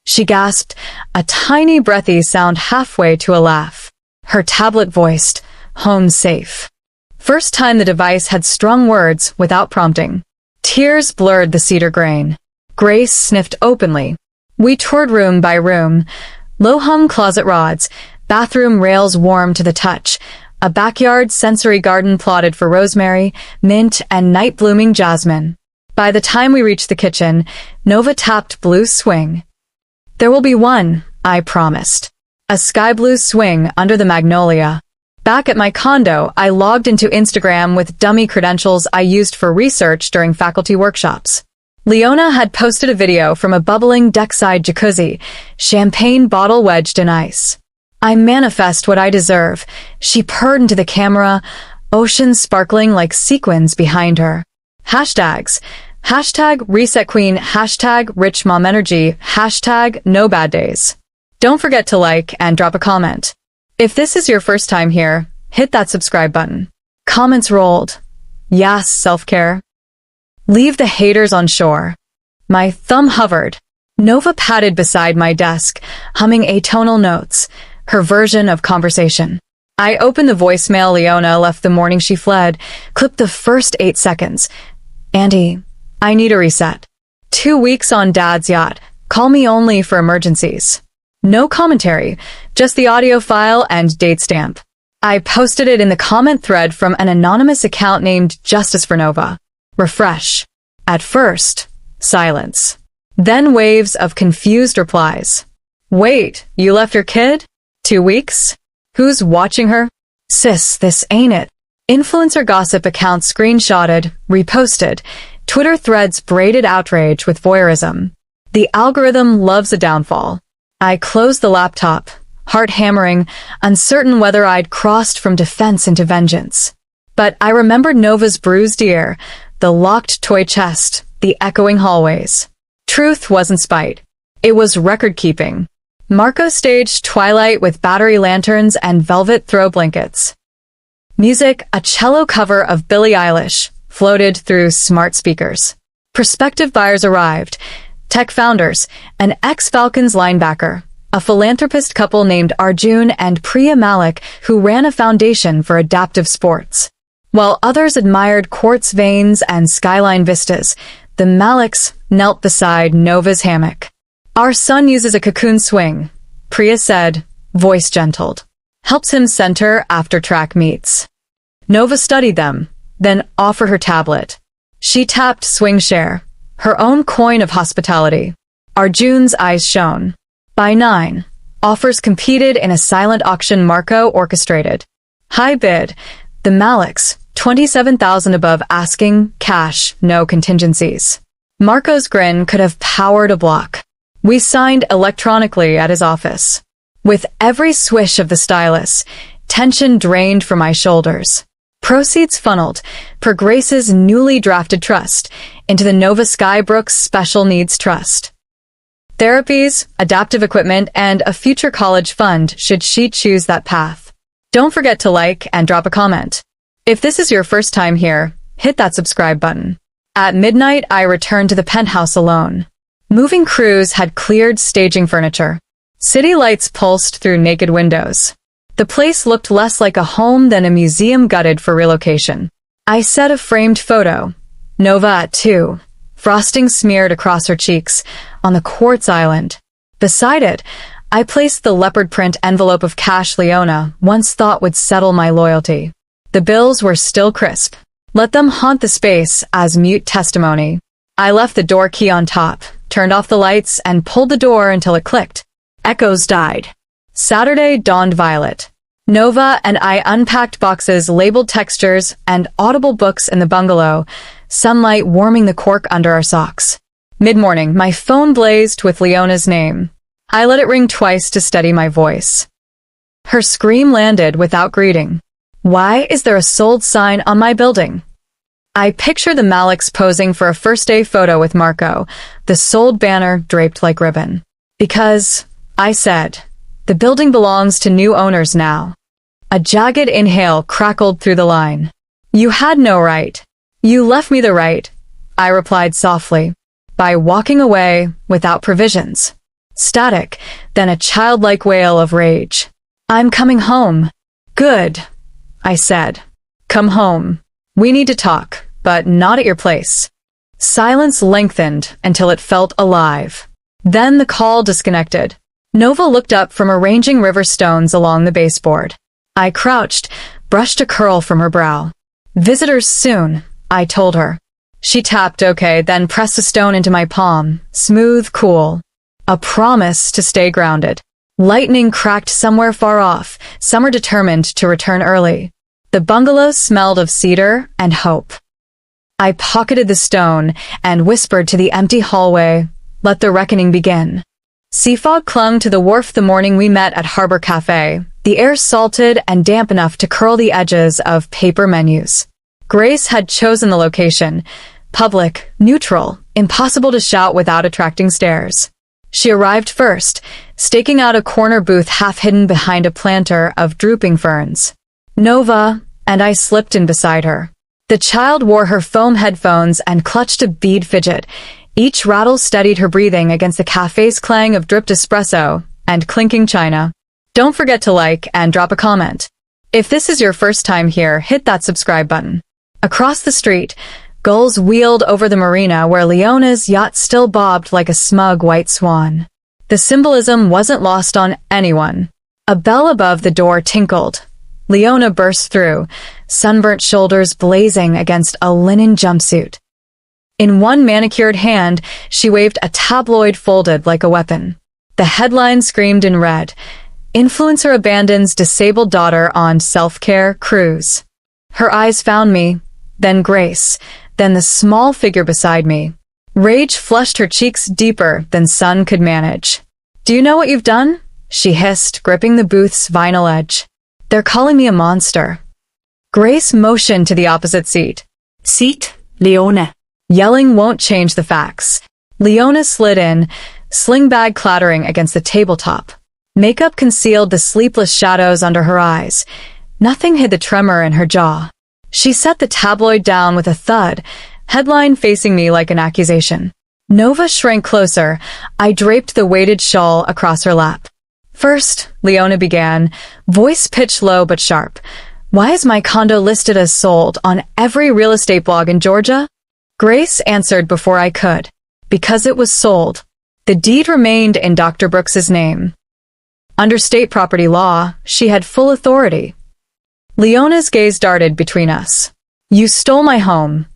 Speaker 1: She gasped, a tiny breathy sound halfway to a laugh. Her tablet voiced, "Home safe." First time the device had strung words without prompting. Tears blurred the cedar grain. Grace sniffed openly. We toured room by room. Low-hung closet rods, bathroom rails warm to the touch, a backyard sensory garden plotted for rosemary, mint, and night-blooming jasmine. By the time we reached the kitchen, Nova tapped blue swing. There will be one, I promised. A sky-blue swing under the magnolia. Back at my condo, I logged into Instagram with dummy credentials I used for research during faculty workshops. Leona had posted a video from a bubbling deckside jacuzzi, champagne bottle wedged in ice. I manifest what I deserve, she purred into the camera, ocean sparkling like sequins behind her. Hashtags. Hashtag reset queen, hashtag rich mom energy, hashtag no bad days. Don't forget to like and drop a comment. If this is your first time here, hit that subscribe button. Comments rolled. Yes, self-care. Leave the haters on shore. My thumb hovered. Nova patted beside my desk, humming atonal notes, her version of conversation. I opened the voicemail Leona left the morning she fled, clipped the first 8 seconds. Andy, I need a reset. 2 weeks on Dad's yacht. Call me only for emergencies. No commentary, just the audio file and date stamp. I posted it in the comment thread from an anonymous account named Justice for Nova. Refresh. At first, silence. Then waves of confused replies. Wait, you left your kid? 2 weeks? Who's watching her? Sis, this ain't it. Influencer gossip accounts screenshotted, reposted, Twitter threads braided outrage with voyeurism. The algorithm loves a downfall. I closed the laptop, heart hammering, uncertain whether I'd crossed from defense into vengeance. But I remembered Nova's bruised ear, the locked toy chest, the echoing hallways. Truth wasn't spite. It was record-keeping. Marco staged Twilight with battery lanterns and velvet throw blankets. Music, a cello cover of Billie Eilish, floated through smart speakers. Prospective buyers arrived. Tech founders, an ex-Falcons linebacker, a philanthropist couple named Arjun and Priya Malik who ran a foundation for adaptive sports. While others admired quartz veins and skyline vistas, the Maliks knelt beside Nova's hammock. Our son uses a cocoon swing, Priya said, voice gentled. Helps him center after track meets. Nova studied them, then offered her tablet. She tapped swing share, her own coin of hospitality. Arjun's eyes shone. By 9, offers competed in a silent auction Marco orchestrated. High bid, the Maliks, 27,000 above asking, cash, no contingencies. Marco's grin could have powered a block. We signed electronically at his office. With every swish of the stylus, tension drained from my shoulders. Proceeds funneled, per Grace's newly drafted trust, into the Nova Skybrooks Special Needs Trust. Therapies, adaptive equipment, and a future college fund should she choose that path. Don't forget to like and drop a comment. If this is your first time here, hit that subscribe button. At midnight, I returned to the penthouse alone. Moving crews had cleared staging furniture. City lights pulsed through naked windows. The place looked less like a home than a museum gutted for relocation. I set a framed photo. Nova at 2. Frosting smeared across her cheeks, on the quartz island. Beside it, I placed the leopard print envelope of cash Leona once thought would settle my loyalty. The bills were still crisp. Let them haunt the space as mute testimony. I left the door key on top, turned off the lights, and pulled the door until it clicked.
Speaker 2: Echoes died.
Speaker 1: Saturday dawned violet. Nova and I unpacked boxes labeled textures and audible books in the bungalow, sunlight warming the cork under our socks. Mid-morning, my phone blazed with Leona's name. I let it ring twice to steady my voice. Her scream landed without greeting. Why is there a sold sign on my building? I picture the Malicks posing for a first-day photo with Marco, the sold banner draped like ribbon. Because, I said, the building belongs to new owners now. A jagged inhale crackled through the line. You had no right. You left me the right, I replied softly, by walking away without provisions. Static, then a childlike wail of rage. I'm coming home. Good, I said. Come home. We need to talk, but not at your place. Silence lengthened until it felt alive. Then the call disconnected. Nova looked up from arranging river stones along the baseboard. I crouched, brushed a curl from her brow. Visitors soon, I told her. She tapped okay, then pressed a stone into my palm, smooth, cool. A promise to stay grounded. Lightning cracked somewhere far off, summer determined to return early. The bungalow smelled of cedar and hope. I pocketed the stone and whispered to the empty hallway, let the reckoning begin. Sea fog clung to the wharf the morning we met at Harbor Cafe, the air salted and damp enough to curl the edges of paper menus. Grace had chosen the location, public, neutral, impossible to shout without attracting stares. She arrived first, staking out a corner booth half hidden behind a planter of drooping ferns. Nova and I slipped in beside her. The child wore her foam headphones and clutched a bead fidget. Each rattle steadied her breathing against the cafe's clang of dripped espresso and clinking china. Don't forget to like and drop a comment. If this is your first time here, hit that subscribe button. Across the street, gulls wheeled over the marina where Leona's yacht still bobbed like a smug white swan. The symbolism wasn't lost on anyone. A bell above the door tinkled. Leona burst through, sunburnt shoulders blazing against a linen jumpsuit. In one manicured hand, she waved a tabloid folded like a weapon. The headline screamed in red, "Influencer abandons disabled daughter on self-care cruise." Her eyes found me, then Grace, then the small figure beside me. Rage flushed her cheeks deeper than sun could manage. "Do you know what you've done?" she hissed, gripping the booth's vinyl edge. "They're calling me a monster." Grace motioned to the opposite seat.
Speaker 2: Seat, Leona.
Speaker 1: Yelling won't change the facts. Leona slid in, sling bag clattering against the tabletop. Makeup concealed the sleepless shadows under her eyes. Nothing hid the tremor in her jaw. She set the tabloid down with a thud, headline facing me like an accusation. Nova shrank closer. I draped the weighted shawl across her lap. "First," Leona began, voice pitched low but sharp, "why is my condo listed as sold on every real estate blog in Georgia?" Grace answered before I could. "Because it was sold. The deed remained in Dr. Brooks's name. Under state property law, she had full authority." Leona's gaze darted between us. "You stole my home."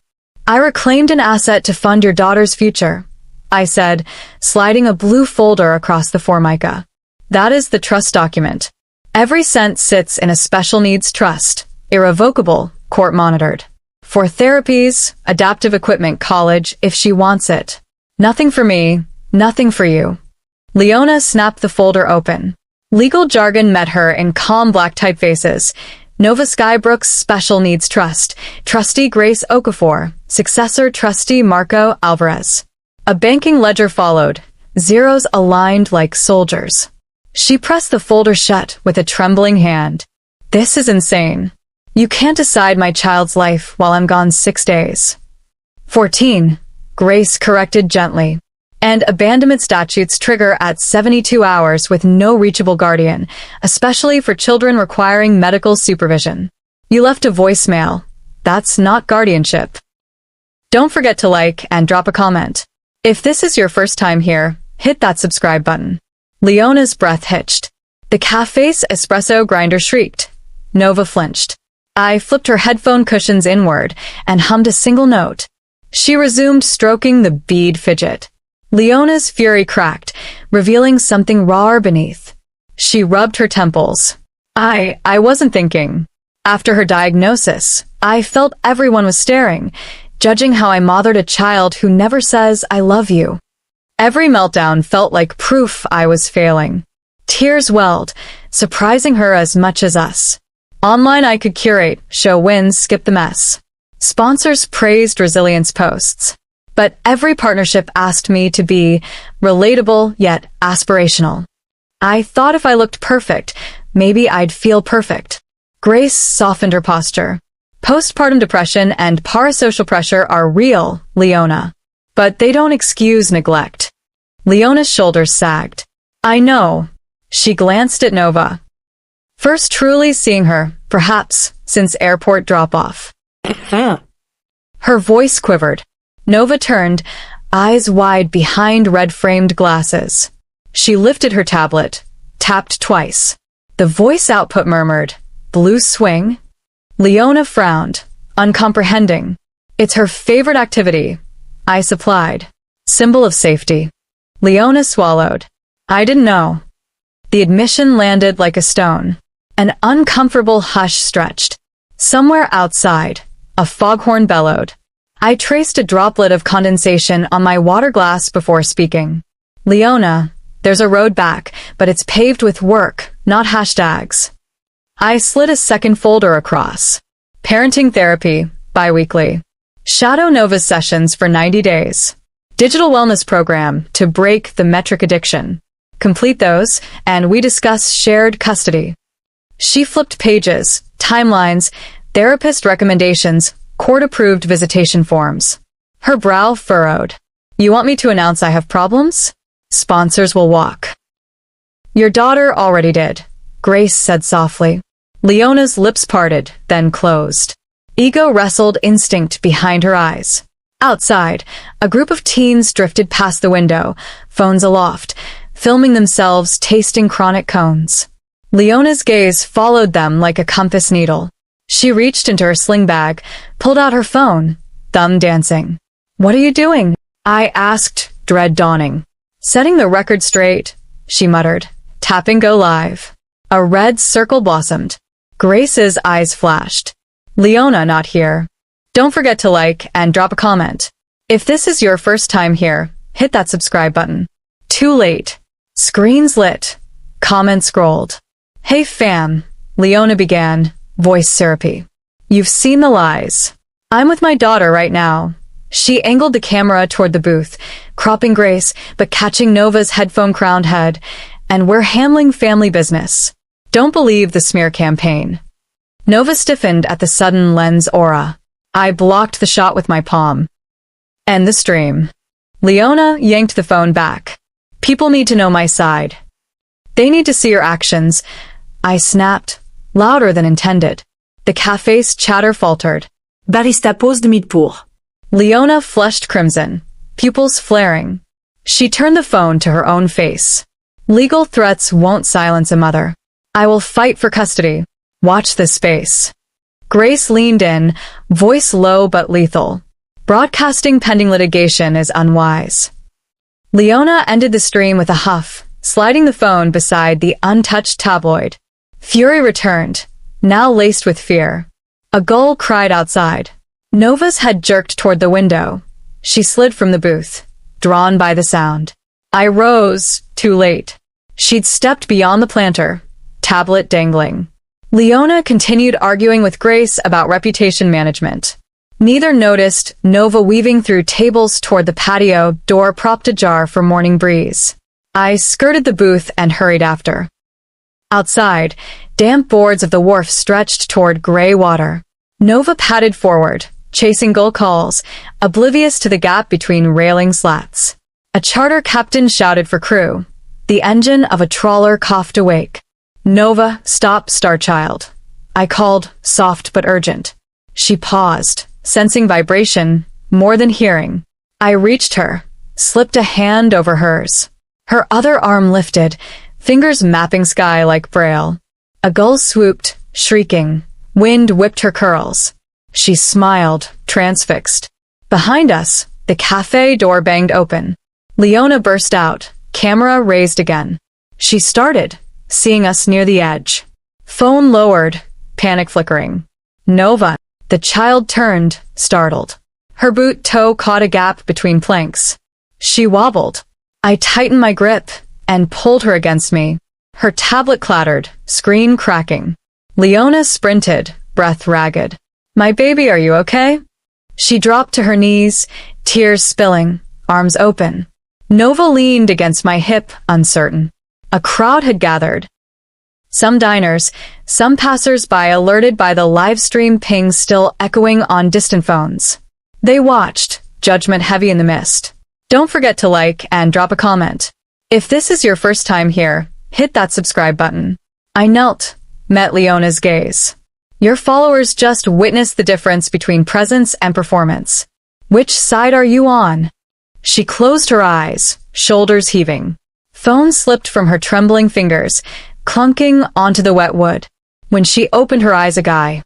Speaker 1: "I reclaimed an asset to fund your daughter's future," I said, sliding a blue folder across the formica. "That is the trust document. Every cent sits in a special needs trust, irrevocable, court-monitored. For therapies, adaptive equipment, college, if she wants it. Nothing for me, nothing for you." Leona snapped the folder open. Legal jargon met her in calm black typefaces. Nova Skybrooks Special Needs Trust, Trustee Grace Okafor, Successor Trustee Marco Alvarez. A banking ledger followed, zeros aligned like soldiers. She pressed the folder shut with a trembling hand. "This is insane. You can't decide my child's life while I'm gone 6 days." 14, Grace corrected gently. "And abandonment statutes trigger at 72 hours with no reachable guardian, especially for children requiring medical supervision. You left a voicemail. That's not guardianship." Don't forget to like and drop a comment. If this is your first time here, hit that subscribe button. Leona's breath hitched. The cafe's espresso grinder shrieked. Nova flinched. I flipped her headphone cushions inward and hummed a single note. She resumed stroking the bead fidget. Leona's fury cracked, revealing something rawer beneath. She rubbed her temples. I wasn't thinking. After her diagnosis, I felt everyone was staring, judging how I mothered a child who never says, I love you. Every meltdown felt like proof I was failing. Tears welled, surprising her as much as us. Online I could curate, show wins, skip the mess. Sponsors praised resilience posts. But every partnership asked me to be relatable yet aspirational. I thought if I looked perfect, maybe I'd feel perfect. Grace softened her posture. Postpartum depression and parasocial pressure are real, Leona. But they don't excuse neglect. Leona's shoulders sagged. I know. She glanced at Nova. First truly seeing her, perhaps, since airport drop-off. Her voice quivered. Nova turned, eyes wide behind red-framed glasses. She lifted her tablet, tapped twice. The voice output murmured, Blue swing? Leona frowned, uncomprehending. It's her favorite activity. I supplied. Symbol of safety. Leona swallowed. I didn't know. The admission landed like a stone. An uncomfortable hush stretched. Somewhere outside, a foghorn bellowed. I traced a droplet of condensation on my water glass before speaking. Leona, there's a road back, but it's paved with work, not hashtags. I slid a second folder across. Parenting therapy, biweekly. Shadow Nova sessions for 90 days. Digital wellness program to break the metric addiction. Complete those, and we discuss shared custody. She flipped pages, timelines, therapist recommendations, court-approved visitation forms. Her brow furrowed. You want me to announce I have problems? Sponsors will walk. Your daughter already did, Grace said softly. Leona's lips parted, then closed. Ego wrestled instinct behind her eyes. Outside, a group of teens drifted past the window, phones aloft, filming themselves tasting chronic cones. Leona's gaze followed them like a compass needle. She reached into her sling bag, pulled out her phone, thumb dancing. What are you doing? I asked, dread dawning. Setting the record straight, she muttered, tapping go live. A red circle blossomed. Grace's eyes flashed. Leona not here. Don't forget to like and drop a comment. If this is your first time here, hit that subscribe button. Too late. Screens lit. Comments scrolled. Hey fam, Leona began, voice syrupy. You've seen the lies. I'm with my daughter right now. She angled the camera toward the booth, cropping Grace, but catching Nova's headphone-crowned head, and we're handling family business. Don't believe the smear campaign. Nova stiffened at the sudden lens aura. I blocked the shot with my palm. End the stream. Leona yanked the phone back. People need to know my side. They need to see your actions. I snapped, louder than intended. The cafe's chatter faltered.
Speaker 2: Barista pose demi-pour.
Speaker 1: Leona flushed crimson, pupils flaring. She turned the phone to her own face. Legal threats won't silence a mother. I will fight for custody. Watch this space. Grace leaned in, voice low but lethal. Broadcasting pending litigation is unwise. Leona ended the stream with a huff, sliding the phone beside the untouched tabloid. Fury returned, now laced with fear. A gull cried outside. Nova's head jerked toward the window. She slid from the booth, drawn by the sound. I rose, too late. She'd stepped beyond the planter, tablet dangling. Leona continued arguing with Grace about reputation management. Neither noticed Nova weaving through tables toward the patio, door propped ajar for morning breeze. I skirted the booth and hurried after. Outside, damp boards of the wharf stretched toward gray water. Nova padded forward, chasing gull calls, oblivious to the gap between railing slats. A charter captain shouted for crew. The engine of a trawler coughed awake. Nova, stop, Starchild. I called, soft but urgent. She paused, sensing vibration, more than hearing. I reached her, slipped a hand over hers. Her other arm lifted, fingers mapping sky like braille. A gull swooped, shrieking. Wind whipped her curls. She smiled, transfixed. Behind us, the cafe door banged open. Leona burst out, camera raised again. She started, seeing us near the edge. Phone lowered, panic flickering. Nova. The child turned, startled. Her boot toe caught a gap between planks. She wobbled. I tightened my grip and pulled her against me. Her tablet clattered, screen cracking. Leona sprinted, breath ragged. My baby, are you okay? She dropped to her knees, tears spilling, arms open. Nova leaned against my hip, uncertain. A crowd had gathered. Some diners, some passers-by alerted by the live-stream ping still echoing on distant phones. They watched, judgment heavy in the mist. Don't forget to like and drop a comment. If this is your first time here, hit that subscribe button. I knelt, met Leona's gaze. Your followers just witnessed the difference between presence and performance. Which side are you on? She closed her eyes, shoulders heaving. Phone slipped from her trembling fingers, clunking onto the wet wood. When she opened her eyes, a guy.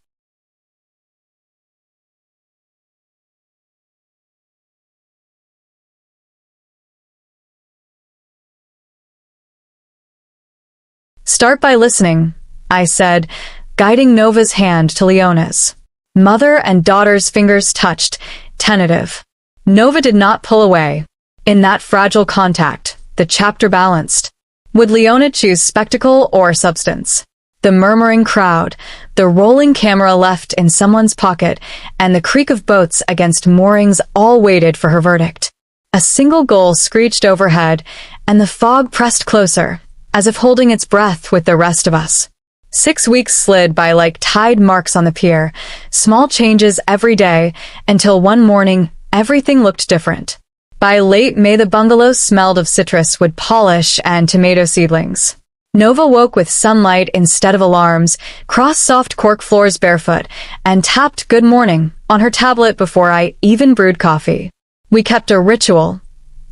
Speaker 1: Start by listening, I said, guiding Nova's hand to Leona's. Mother and daughter's fingers touched, tentative. Nova did not pull away. In that fragile contact, the chapter balanced. Would Leona choose spectacle or substance? The murmuring crowd, the rolling camera left in someone's pocket, and the creak of boats against moorings all waited for her verdict. A single gull screeched overhead, and the fog pressed closer, as if holding its breath with the rest of us. 6 weeks slid by like tide marks on the pier, small changes every day, until one morning, everything looked different. By late May, the bungalow smelled of citrus wood polish and tomato seedlings. Nova woke with sunlight instead of alarms, crossed soft cork floors barefoot, and tapped good morning on her tablet before I even brewed coffee. We kept a ritual.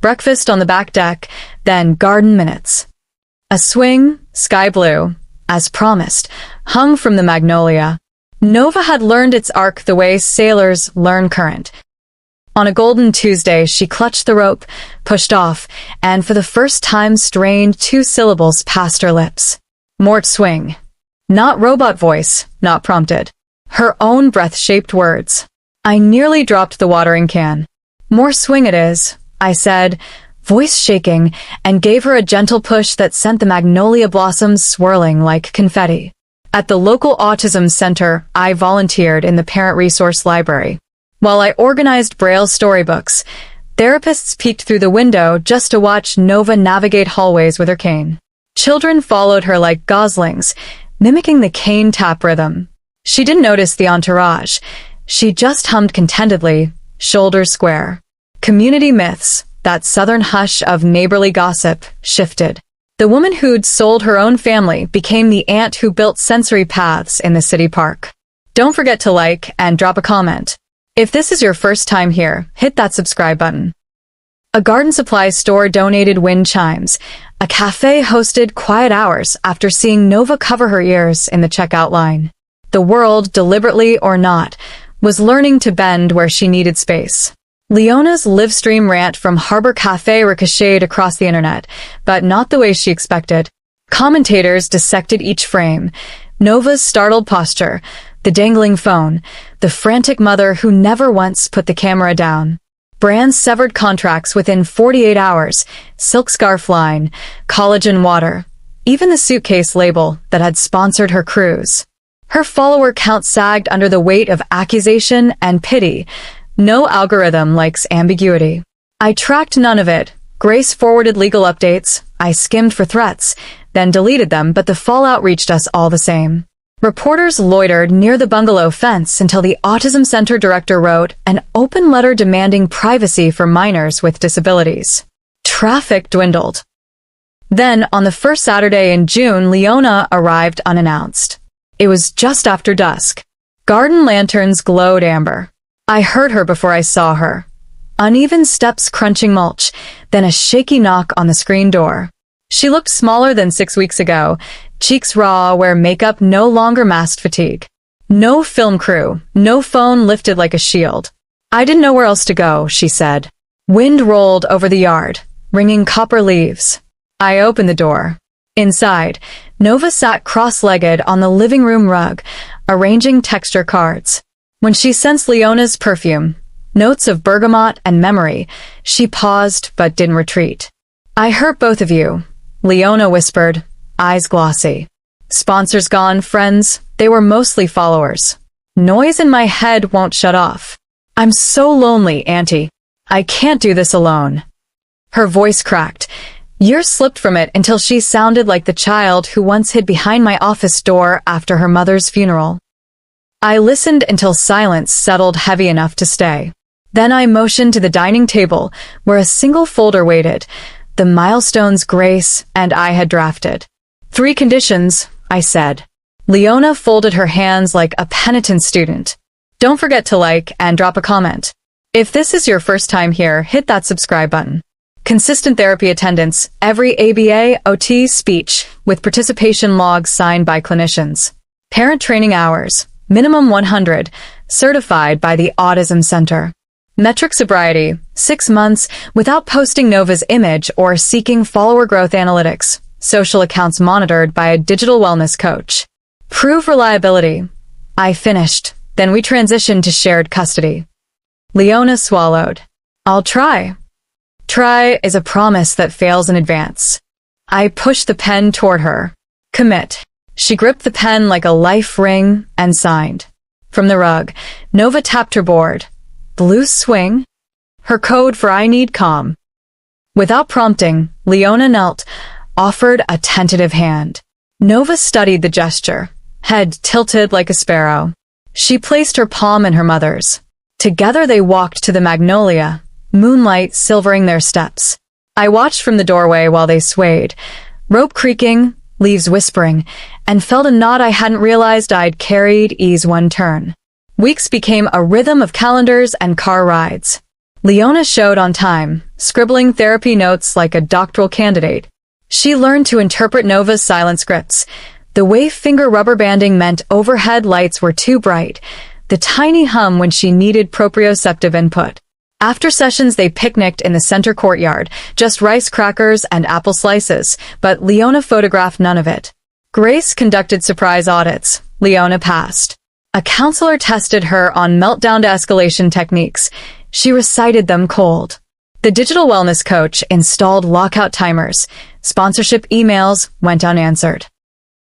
Speaker 1: Breakfast on the back deck, then garden minutes. A swing, sky blue, as promised, hung from the magnolia. Nova had learned its arc the way sailors learn current. On a golden Tuesday, she clutched the rope, pushed off, and for the first time strained 2 syllables past her lips. Mort swing. Not robot voice, not prompted. Her own breath-shaped words. I nearly dropped the watering can. More swing it is, I said, voice shaking, and gave her a gentle push that sent the magnolia blossoms swirling like confetti. At the local autism center, I volunteered in the parent resource library. While I organized Braille storybooks, therapists peeked through the window just to watch Nova navigate hallways with her cane. Children followed her like goslings, mimicking the cane tap rhythm. She didn't notice the entourage. She just hummed contentedly, shoulders square. Community myths, that southern hush of neighborly gossip, shifted. The woman who'd sold her own family became the aunt who built sensory paths in the city park. Don't forget to like and drop a comment. If this is your first time here, hit that subscribe button. A garden supply store donated wind chimes. A cafe hosted quiet hours after seeing Nova cover her ears in the checkout line. The world, deliberately or not, was learning to bend where she needed space. Leona's live-stream rant from Harbor Cafe ricocheted across the internet, but not the way she expected. Commentators dissected each frame. Nova's startled posture, the dangling phone, the frantic mother who never once put the camera down. Brands severed contracts within 48 hours, silk scarf line, collagen water, even the suitcase label that had sponsored her cruise. Her follower count sagged under the weight of accusation and pity. No algorithm likes ambiguity. I tracked none of it. Grace forwarded legal updates. I skimmed for threats, then deleted them, but the fallout reached us all the same. Reporters loitered near the bungalow fence until the Autism Center director wrote an open letter demanding privacy for minors with disabilities. Traffic dwindled. Then, on the first Saturday in June, Leona arrived unannounced. It was just after dusk. Garden lanterns glowed amber. I heard her before I saw her. Uneven steps crunching mulch, then a shaky knock on the screen door. She looked smaller than 6 weeks ago, cheeks raw where makeup no longer masked fatigue. No film crew, no phone lifted like a shield. I didn't know where else to go, she said. Wind rolled over the yard. ringing copper leaves. I opened the door. Inside, Nova sat cross-legged on the living room rug, arranging texture cards. When she sensed Leona's perfume, notes of bergamot and memory, she paused but didn't retreat. "I hurt both of you," Leona whispered, eyes glossy. "Sponsors gone, friends, they were mostly followers. Noise in my head won't shut off. I'm so lonely, Auntie. I can't do this alone." Her voice cracked. Years slipped from it until she sounded like the child who once hid behind my office door after her mother's funeral. I listened until silence settled heavy enough to stay. Then I motioned to the dining table, where a single folder waited, the milestones Grace and I had drafted. "3 conditions," I said. Leona folded her hands like a penitent student. "Don't forget to like and drop a comment. If this is your first time here, hit that subscribe button. Consistent therapy attendance, every ABA, OT speech, with participation logs signed by clinicians. Parent training hours, minimum 100, certified by the Autism Center. Metric sobriety, 6 months, without posting Nova's image or seeking follower growth analytics. Social accounts monitored by a digital wellness coach. Prove reliability." I finished. Then we transitioned to shared custody. Leona swallowed. "I'll try." Try is a promise that fails in advance. I pushed the pen toward her. "Commit." She gripped the pen like a life ring and signed. From the rug, Nova tapped her board. "Blue swing?" Her code for "I need calm." Without prompting, Leona knelt, offered a tentative hand. Nova studied the gesture, head tilted like a sparrow. She placed her palm in her mother's. Together they walked to the magnolia, moonlight silvering their steps. I watched from the doorway while they swayed, rope creaking, leaves whispering, and felt a knot I hadn't realized I'd carried ease one turn. Weeks became a rhythm of calendars and car rides. Leona showed on time, scribbling therapy notes like a doctoral candidate. She learned to interpret Nova's silent scripts. The way finger rubber banding meant overhead lights were too bright, the tiny hum when she needed proprioceptive input. After sessions they picnicked in the center courtyard, just rice crackers and apple slices, but Leona photographed none of it. Grace conducted surprise audits. Leona passed. A counselor tested her on meltdown to escalation techniques. She recited them cold. The digital wellness coach installed lockout timers. Sponsorship emails went unanswered.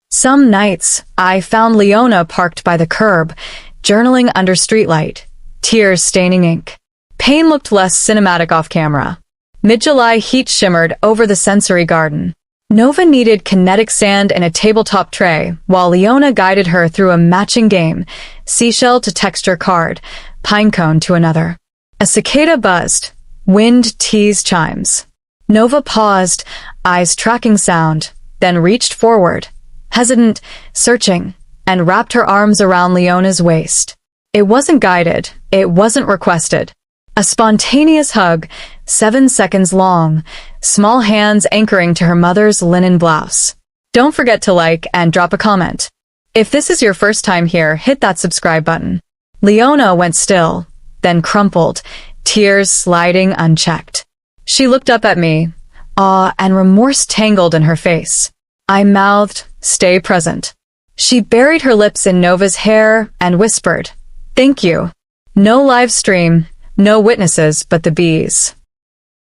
Speaker 1: Some nights, I found Leona parked by the curb, journaling under streetlight, tears staining ink. Pain looked less cinematic off camera. Mid-July heat shimmered over the sensory garden. Nova needed kinetic sand in a tabletop tray, while Leona guided her through a matching game, seashell to texture card, pinecone to another. A cicada buzzed. Wind teased chimes. Nova paused, eyes tracking sound, then reached forward, hesitant, searching, and wrapped her arms around Leona's waist. It wasn't guided, it wasn't requested. A spontaneous hug, 7 seconds long, small hands anchoring to her mother's linen blouse. Don't forget to like and drop a comment. If this is your first time here, hit that subscribe button. Leona went still, then crumpled, tears sliding unchecked. She looked up at me, awe and remorse tangled in her face. I mouthed, "Stay present." She buried her lips in Nova's hair and whispered, "Thank you." No live stream, no witnesses but the bees.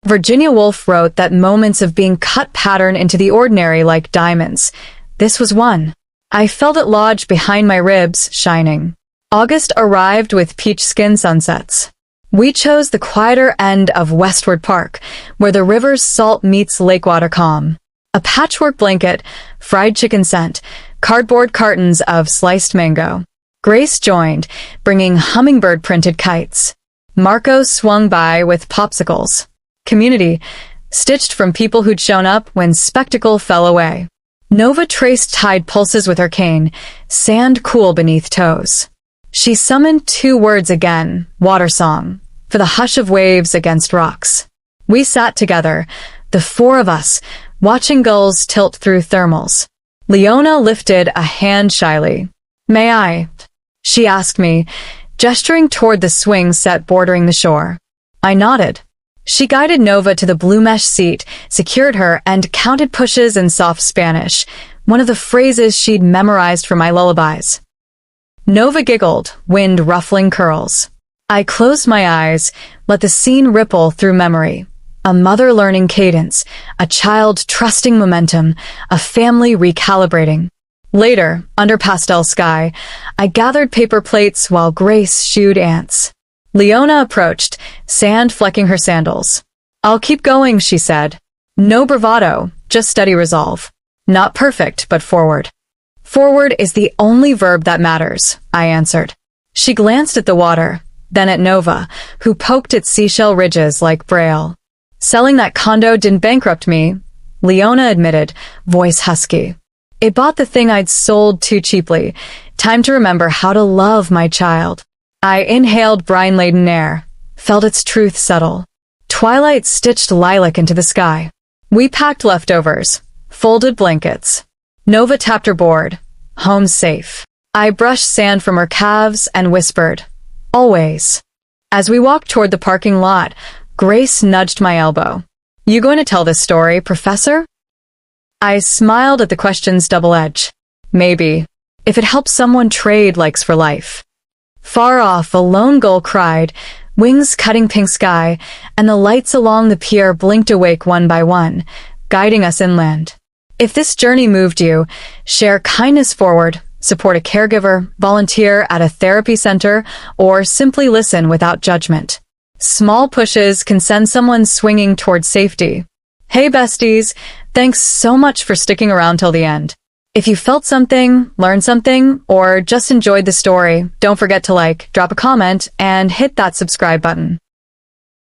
Speaker 1: Virginia Woolf wrote that moments of being cut pattern into the ordinary like diamonds. This was one. I felt it lodge behind my ribs, shining. August arrived with peach skin sunsets. We chose the quieter end of Westward Park, where the river's salt meets lakewater calm. A patchwork blanket, fried chicken scent, cardboard cartons of sliced mango. Grace joined, bringing hummingbird-printed kites. Marco swung by with popsicles. Community, stitched from people who'd shown up when spectacle fell away. Nova traced tide pulses with her cane, sand cool beneath toes. She summoned 2 words again, water song, for the hush of waves against rocks. We sat together, the 4 of us, watching gulls tilt through thermals. Leona lifted a hand shyly. "May I?" she asked me, gesturing toward the swing set bordering the shore. I nodded. She guided Nova to the blue mesh seat, secured her, and counted pushes in soft Spanish, one of the phrases she'd memorized for my lullabies. Nova giggled, wind ruffling curls. I closed my eyes, let the scene ripple through memory. A mother learning cadence, a child trusting momentum, a family recalibrating. Later, under pastel sky, I gathered paper plates while Grace shooed ants. Leona approached, sand flecking her sandals. "I'll keep going," she said. No bravado, just steady resolve. Not perfect, but forward. "Forward is the only verb that matters," I answered. She glanced at the water, then at Nova, who poked its seashell ridges like braille. "Selling that condo didn't bankrupt me," Leona admitted, voice husky. "It bought the thing I'd sold too cheaply. Time to remember how to love my child." I inhaled brine-laden air, felt its truth settle. Twilight stitched lilac into the sky. We packed leftovers, folded blankets. Nova tapped her board. Home safe. I brushed sand from her calves and whispered, "Always." As we walked toward the parking lot, Grace nudged my elbow. "You going to tell this story, Professor?" I smiled at the question's double edge. Maybe, if it helps someone trade likes for life. Far off, a lone gull cried, wings cutting pink sky, and the lights along the pier blinked awake one by one, guiding us inland. If this journey moved you, share kindness forward, support a caregiver, volunteer at a therapy center, or simply listen without judgment. Small pushes can send someone swinging toward safety. Hey besties, thanks so much for sticking around till the end. If you felt something, learned something, or just enjoyed the story, don't forget to like, drop a comment, and hit that subscribe button.